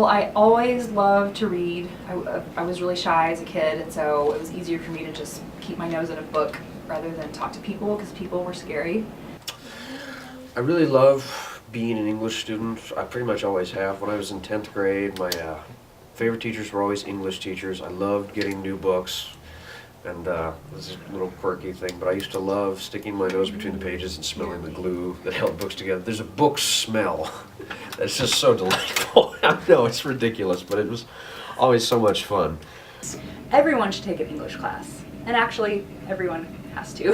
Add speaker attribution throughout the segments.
Speaker 1: Well, I always loved to read. I was really shy as a kid, and so it was easier for me to just keep my nose in a book rather than talk to people because people were scary.
Speaker 2: I really love being an English student. I pretty much always have. When I was in 10th grade, my favorite teachers were always English teachers. I loved getting new books, and this is a little quirky thing, but I used to love sticking my nose between the pages and smelling the glue that held books together. There's a book smell that's just so delightful. I know, it's ridiculous, but it was always so much fun.
Speaker 1: Everyone should take an English class, and actually everyone has to,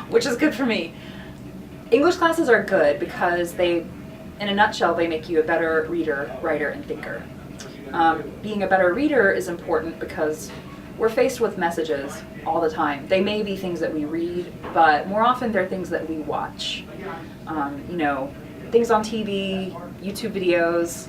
Speaker 1: which is good for me. English classes are good because they, in a nutshell, they make you a better reader, writer, and thinker. Being a better reader is important because we're faced with messages all the time. They may be things that we read, but more often they're things that we watch. You know, things on TV, YouTube videos,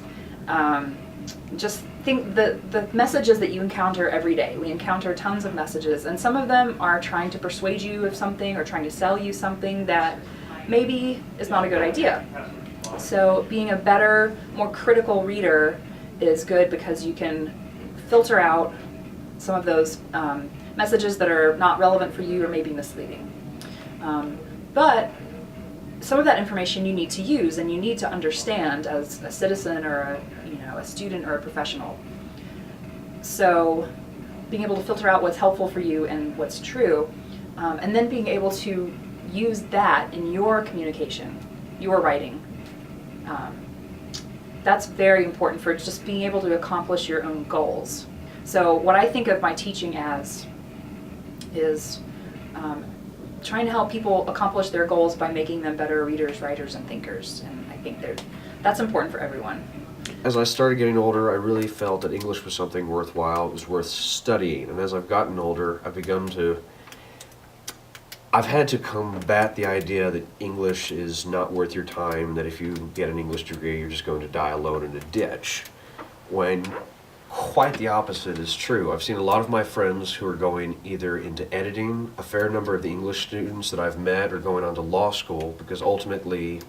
Speaker 1: just think the messages that you encounter every day. We encounter tons of messages, and some of them are trying to persuade you of something or trying to sell you something that maybe is not a good idea. So being a better, more critical reader is good because you can filter out some of those messages that are not relevant for you or maybe misleading. But some of that information you need to use and you need to understand as a citizen or a student or a professional. So being able to filter out what's helpful for you and what's true, and then being able to use that in your communication, your writing. That's very important for just being able to accomplish your own goals. So what I think of my teaching as is trying to help people accomplish their goals by making them better readers, writers, and thinkers. And I think that's important for everyone.
Speaker 2: As I started getting older, I really felt that English was something worthwhile. It was worth studying. And as I've gotten older, I've had to combat the idea that English is not worth your time, that if you get an English degree, you're just going to die alone in a ditch. When quite the opposite is true. I've seen a lot of my friends who are going either into editing. A fair number of the English students that I've met are going on to law school because ultimately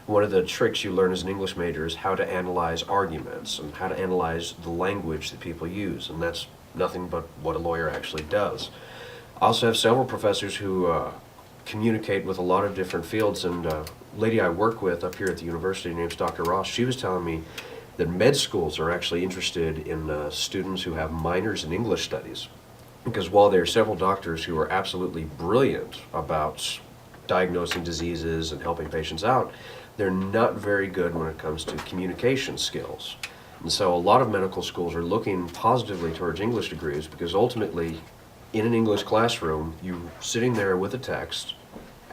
Speaker 2: one of the tricks you learn as an English major is how to analyze arguments and how to analyze the language that people use, and that's nothing but what a lawyer actually does. I also have several professors who communicate with a lot of different fields, and a lady I work with up here at the university, her name's Dr. Ross, she was telling me that med schools are actually interested in students who have minors in English studies. Because while there are several doctors who are absolutely brilliant about diagnosing diseases and helping patients out, they're not very good when it comes to communication skills. And so a lot of medical schools are looking positively towards English degrees because ultimately, in an English classroom, you're sitting there with a text,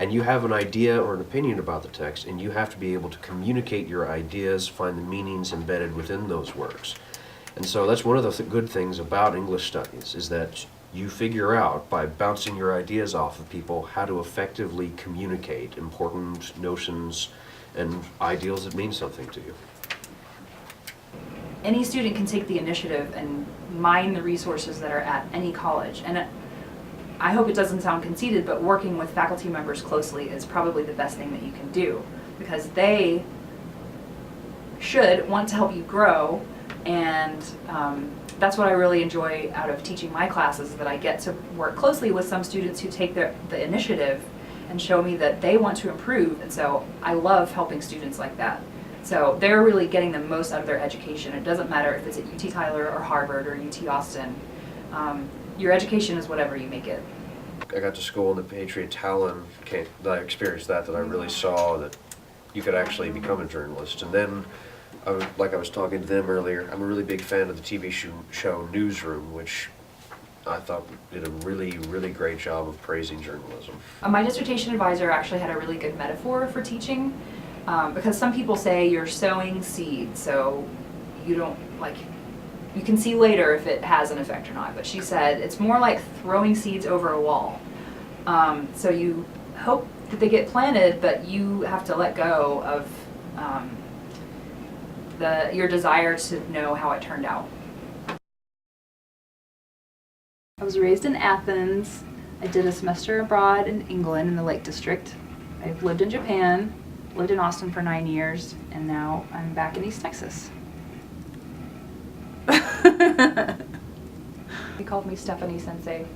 Speaker 2: and you have an idea or an opinion about the text, and you have to be able to communicate your ideas, find the meanings embedded within those works. And so that's one of the good things about English studies, is that you figure out, by bouncing your ideas off of people, how to effectively communicate important notions and ideals that mean something to you.
Speaker 1: Any student can take the initiative and mine the resources that are at any college. And I hope it doesn't sound conceited, but working with faculty members closely is probably the best thing that you can do, because they should want to help you grow, and that's what I really enjoy out of teaching my classes, that I get to work closely with some students who take the initiative and show me that they want to improve, and so I love helping students like that. So they're really getting the most out of their education. It doesn't matter if it's at UT Tyler or Harvard or UT Austin. Your education is whatever you make it.
Speaker 2: I got to school in the Patriot Talon, that I experienced that I really saw that you could actually become a journalist. And then, like I was talking to them earlier, I'm a really big fan of the TV show Newsroom, which I thought did a really, really great job of praising journalism.
Speaker 1: My dissertation advisor actually had a really good metaphor for teaching. Because some people say you're sowing seeds, so you don't, you can see later if it has an effect or not, but she said it's more like throwing seeds over a wall. So you hope that they get planted, but you have to let go of your desire to know how it turned out. I was raised in Athens. I did a semester abroad in England in the Lake District. I've lived in Japan, lived in Austin for 9 years, and now I'm back in East Texas. He called me Stephanie Sensei.